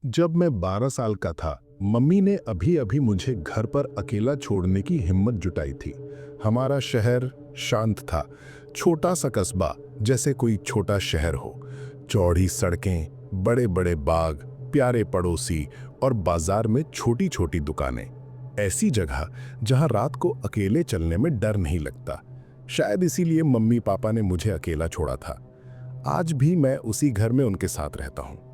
जब मैं 12 साल का था, मम्मी ने अभी-अभी मुझे घर पर अकेला छोड़ने की हिम्मत जुटाई थी। हमारा शहर शांत था, छोटा सा कस्बा, जैसे कोई छोटा शहर हो। चौड़ी सड़कें, बड़े-बड़े बाग, प्यारे पड़ोसी और बाजार में छोटी-छोटी दुकानें। ऐसी जगह जहां रात को अकेले चलने में डर नहीं लगता। शायद इसीलिए मम्मी-पापा ने मुझे अकेला छोड़ा था। आज भी मैं उसी घर में उनके साथ रहता हूँ।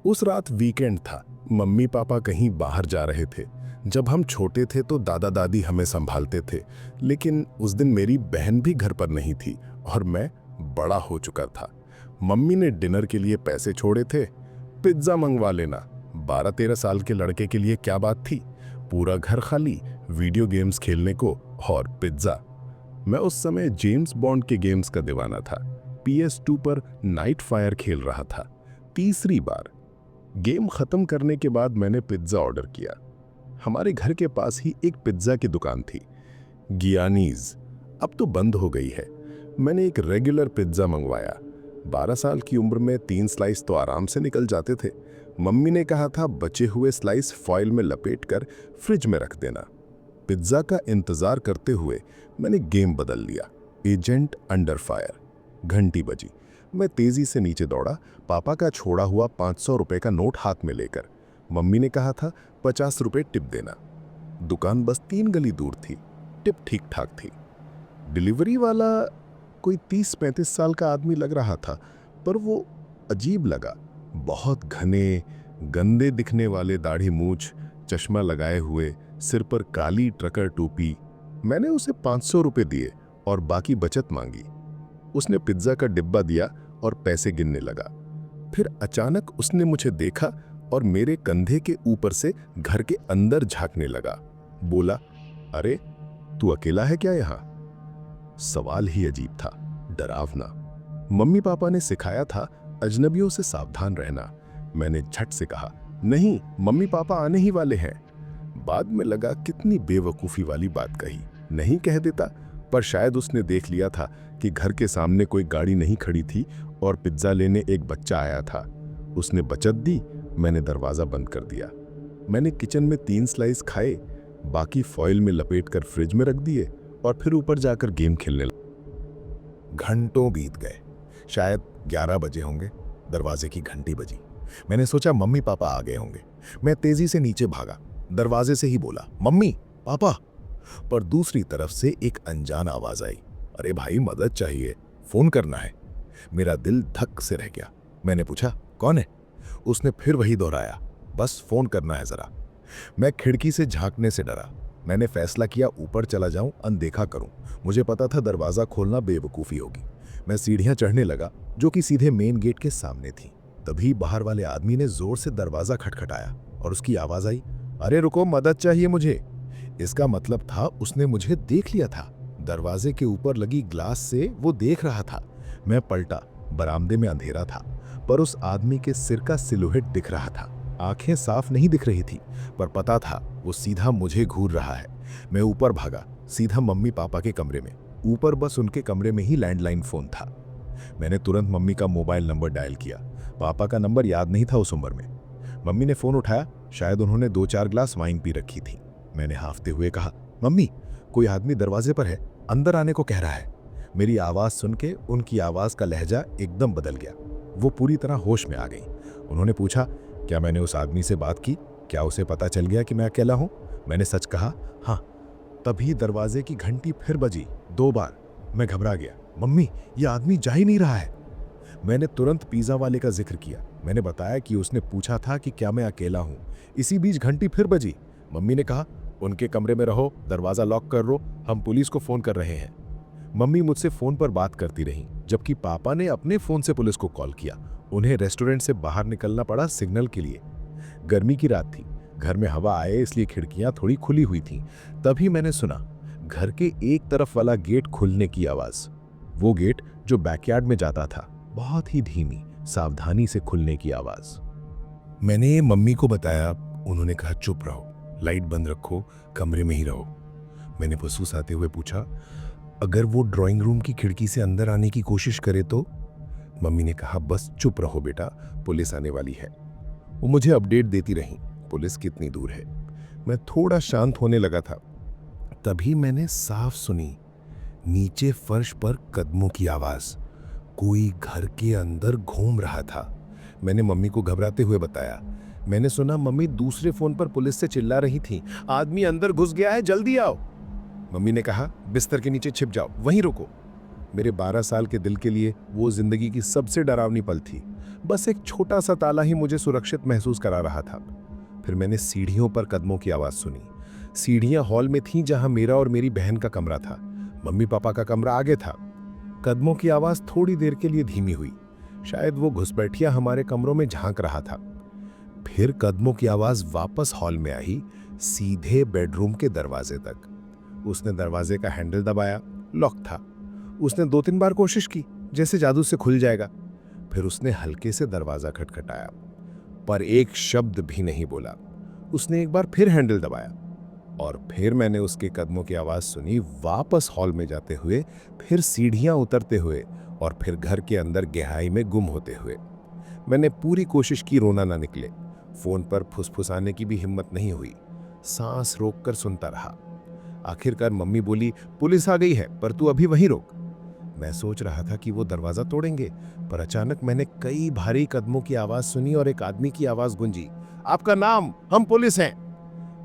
उस रात वीकेंड था। मम्मी पापा कहीं बाहर जा रहे थे। जब हम छोटे थे तो दादा दादी हमें संभालते थे, लेकिन उस दिन मेरी बहन भी घर पर नहीं थी और मैं बड़ा हो चुका था। मम्मी ने डिनर के लिए पैसे छोड़े थे। पिज्जा मंगवा लेना। 12-13 साल के लड़के के लिए क्या बात थी। पूरा घर खाली, वीडियो गेम्स खेलने को और पिज्जा। मैं उस समय जेम्स बॉन्ड के गेम्स का दीवाना था। PS2 पर नाइट फायर खेल रहा था। तीसरी बार गेम खत्म करने के बाद मैंने पिज्जा ऑर्डर किया। हमारे घर के पास ही एक पिज्जा की दुकान थी, गियानीज। अब तो बंद हो गई है। मैंने एक रेगुलर पिज्जा मंगवाया। 12 साल की उम्र में 3 स्लाइस तो आराम से निकल जाते थे। मम्मी ने कहा था बचे हुए स्लाइस फॉइल में लपेटकर फ्रिज में रख देना। पिज्जा का इंतजार करते हुए मैंने गेम बदल लिया। Agent under fire. घंटी बजी। मैं तेजी से नीचे दौड़ा, पापा का छोड़ा हुआ 500 रुपए का नोट हाथ में लेकर। मम्मी ने कहा था 50 रुपए टिप देना। दुकान बस 3 गली दूर थी। टिप ठीक ठाक थी। डिलीवरी वाला कोई 30-35 साल का आदमी लग रहा था, पर वो अजीब लगा। बहुत घने, गंदे दिखने वाले दाढ़ी मूछ, चश्मा लगाए हुए, सिर पर काली ट्रकर टोपी। मैंने उसे 500 रुपए दिए और बाकी बचत मांगी। उसने पिज्जा का डिब्बा दिया और पैसे गिनने लगा। फिर अचानक उसने मुझे देखा और मेरे कंधे के ऊपर से घर के अंदर झांकने लगा। बोला, अरे तू अकेला है क्या यहाँ? सवाल ही अजीब था, डरावना। मम्मी पापा ने सिखाया था अजनबियों से सावधान रहना। मैंने झट से कहा, नहीं, मम्मी पापा आने ही वाले हैं। बाद में लगा कितनी बेवकूफ़ी वाली बात कही। नहीं कह देता, पर शायद उसने देख लिया था कि घर के सामने कोई गाड़ी नहीं खड़ी थी और पिज्जा लेने एक बच्चा आया था। उसने बचत दी। मैंने दरवाज़ा बंद कर दिया। मैंने किचन में 3 स्लाइस खाए, बाकी फॉइल में लपेटकर फ्रिज में रख दिए और फिर ऊपर जाकर गेम खेलने लगा। घंटों बीत गए। शायद 11 बजे होंगे। दरवाजे की घंटी बजी। मैंने सोचा मम्मी पापा आ गए होंगे। मैं तेजी से नीचे भागा। दरवाजे से ही बोला, मम्मी पापा। पर दूसरी तरफ से एक अनजान आवाज आई, अरे भाई मदद चाहिए, फोन करना है। मेरा दिल धक से रह गया। मैंने पूछा, कौन है? उसने फिर वही दोहराया, बस फोन करना है जरा। मैं खिड़की से झांकने से डरा। मैंने फैसला किया ऊपर चला जाऊं, अनदेखा करूं। मुझे पता था दरवाजा खोलना बेवकूफ़ी होगी। मैं सीढ़ियां चढ़ने लगा, जो कि सीधे मेन गेट के सामने थी। तभी बाहर वाले आदमी ने जोर से दरवाजा खटखटाया और उसकी आवाज आई, अरे रुको, मदद चाहिए मुझे। इसका मतलब था उसने मुझे देख लिया था। दरवाजे के ऊपर लगी ग्लास से वो देख रहा था। मैं पलटा। बरामदे में अंधेरा था, पर उस आदमी के सिर का सिलुएट दिख रहा था। आंखें साफ नहीं दिख रही थी, पर पता था वो सीधा मुझे घूर रहा है। मैं ऊपर भागा, सीधा मम्मी पापा के कमरे में। ऊपर बस उनके कमरे में ही लैंडलाइन फोन था। मैंने तुरंत मम्मी का मोबाइल नंबर डायल किया। पापा का नंबर याद नहीं था उस उम्र में। मम्मी ने फोन उठाया। शायद उन्होंने 2-4 ग्लास वाइन पी रखी थी। मैंने हांफते हुए कहा, मम्मी, कोई आदमी दरवाजे पर है, अंदर आने को कह रहा है। मेरी आवाज़ सुन के उनकी आवाज़ का लहजा एकदम बदल गया। वो पूरी तरह होश में आ गई। उन्होंने पूछा, क्या मैंने उस आदमी से बात की? क्या उसे पता चल गया कि मैं अकेला हूँ? मैंने सच कहा, हाँ। तभी दरवाजे की घंटी फिर बजी 2 बार। मैं घबरा गया। मम्मी, ये आदमी जा ही नहीं रहा है। मैंने तुरंत पिज़्ज़ा वाले का जिक्र किया। मैंने बताया कि उसने पूछा था कि क्या मैं अकेला हूँ। इसी बीच घंटी फिर बजी। मम्मी ने कहा, उनके कमरे में रहो, दरवाज़ा लॉक कर लो, हम पुलिस को फ़ोन कर रहे हैं। मम्मी मुझसे फ़ोन पर बात करती रहीं, जबकि पापा ने अपने फ़ोन से पुलिस को कॉल किया। उन्हें रेस्टोरेंट से बाहर निकलना पड़ा सिग्नल के लिए। गर्मी की रात थी। घर में हवा आए इसलिए खिड़कियां थोड़ी खुली हुई थीं। तभी मैंने सुना घर के एक तरफ वाला गेट खुलने की आवाज़। वो गेट जो बैकयार्ड में जाता था, बहुत ही धीमी, सावधानी से खुलने की आवाज़। मैंने मम्मी को बताया। उन्होंने कहा, चुप रहो, लाइट बंद रखो, कमरे में ही रहो। मैंने फुसफुस आते हुए पूछा, अगर वो ड्राइंग रूम की खिड़की से अंदर आने की कोशिश करे तो? मम्मी ने कहा, बस चुप रहो बेटा, पुलिस आने वाली है। वो मुझे अपडेट देती रहीं, पुलिस कितनी दूर है। मैं थोड़ा शांत होने लगा था, तभी मैंने साफ सुनी नीचे फर्श पर कदमों की आवाज। कोई घर के अंदर घूम रहा था। मैंने मम्मी को घबराते हुए बताया। मैंने सुना मम्मी दूसरे फोन पर पुलिस से चिल्ला रही थी, आदमी अंदर घुस गया है, जल्दी आओ। मम्मी ने कहा, बिस्तर के नीचे छिप जाओ, वहीं रुको। मेरे 12 साल के दिल के लिए वो जिंदगी की सबसे डरावनी पल थी। बस एक छोटा सा ताला ही मुझे सुरक्षित महसूस करा रहा था। फिर मैंने सीढ़ियों पर कदमों की आवाज सुनी। सीढ़ियां हॉल में थीं जहां मेरा और मेरी बहन का कमरा था। मम्मी पापा का कमरा आगे था। कदमों की आवाज थोड़ी देर के लिए धीमी हुई। शायद वो घुसपैठिया हमारे कमरों में झांक रहा था। फिर कदमों की आवाज वापस हॉल में आई, सीधे बेडरूम के दरवाजे तक। उसने दरवाजे का हैंडल दबाया, लॉक था। उसने 2-3 बार कोशिश की, जैसे जादू से खुल जाएगा। फिर उसने हल्के से दरवाजा खटखटाया, पर एक शब्द भी नहीं बोला। उसने एक बार फिर हैंडल दबाया और फिर मैंने उसके कदमों की आवाज सुनी, वापस हॉल में जाते हुए, फिर सीढ़ियां उतरते हुए और फिर घर के अंदर गहराई में गुम होते हुए। मैंने पूरी कोशिश की रोना ना निकले। फोन पर फुसफुसाने की भी हिम्मत नहीं हुई। सांस रोककर सुनता रहा। आखिरकार मम्मी बोली, पुलिस आ गई है, पर तू अभी वहीं रोक। मैं सोच रहा था कि वो दरवाजा तोड़ेंगे, पर अचानक मैंने कई भारी कदमों की आवाज सुनी और एक आदमी की आवाज गूंजी, आपका नाम, हम पुलिस हैं।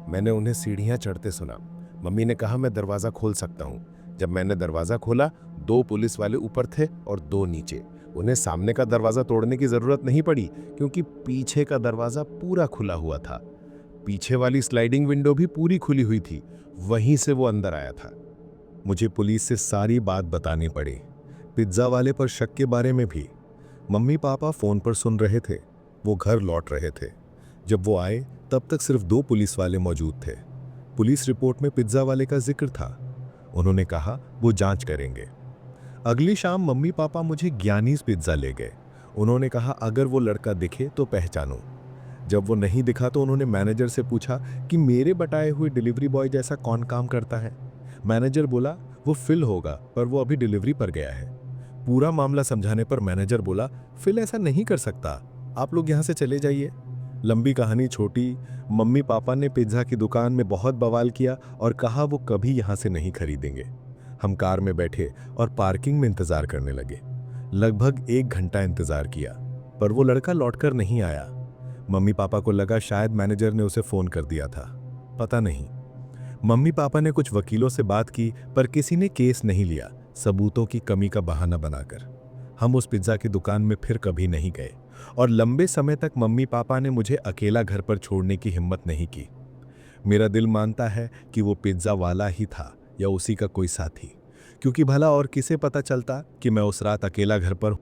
मैंने उन्हें सीढ़ियां चढ़ते सुना। मम्मी ने कहा, मैं दरवाजा खोल सकता हूं। जब मैंने दरवाजा खोला, 2 पुलिस वाले ऊपर थे और 2 नीचे। उन्हें सामने का दरवाजा तोड़ने की जरूरत नहीं पड़ी, क्योंकि पीछे का दरवाजा पूरा खुला हुआ था। पीछे वाली स्लाइडिंग विंडो भी पूरी खुली हुई थी। वहीं से वो अंदर आया था। मुझे पुलिस से सारी बात बतानी पड़ी, पिज्जा वाले पर शक के बारे में भी। मम्मी पापा फोन पर सुन रहे थे, वो घर लौट रहे थे। जब वो आए तब तक सिर्फ 2 पुलिस वाले मौजूद थे। पुलिस रिपोर्ट में पिज्जा वाले का जिक्र था। उन्होंने कहा वो जांच करेंगे। अगली शाम मम्मी पापा मुझे ज्ञानीज पिज्जा ले गए। उन्होंने कहा अगर वो लड़का दिखे तो पहचानो। जब वो नहीं दिखा तो उन्होंने मैनेजर से पूछा कि मेरे बताए हुए डिलीवरी बॉय जैसा कौन काम करता है। मैनेजर बोला वो फिल होगा, पर वो अभी डिलीवरी पर गया है। पूरा मामला समझाने पर मैनेजर बोला, फिल ऐसा नहीं कर सकता, आप लोग यहाँ से चले जाइए। लंबी कहानी छोटी, मम्मी पापा ने पिज्जा की दुकान में बहुत बवाल किया और कहा वो कभी यहाँ से नहीं खरीदेंगे। हम कार में बैठे और पार्किंग में इंतजार करने लगे। लगभग 1 घंटा इंतजार किया, पर वो लड़का लौटकर नहीं आया। मम्मी पापा को लगा शायद मैनेजर ने उसे फोन कर दिया था, पता नहीं। मम्मी पापा ने कुछ वकीलों से बात की, पर किसी ने केस नहीं लिया, सबूतों की कमी का बहाना बनाकर। हम उस पिज्जा की दुकान में फिर कभी नहीं गए और लंबे समय तक मम्मी पापा ने मुझे अकेला घर पर छोड़ने की हिम्मत नहीं की। मेरा दिल मानता है कि वो पिज्जा वाला ही था या उसी का कोई साथी, क्योंकि भला और किसे पता चलता कि मैं उस रात अकेला घर पर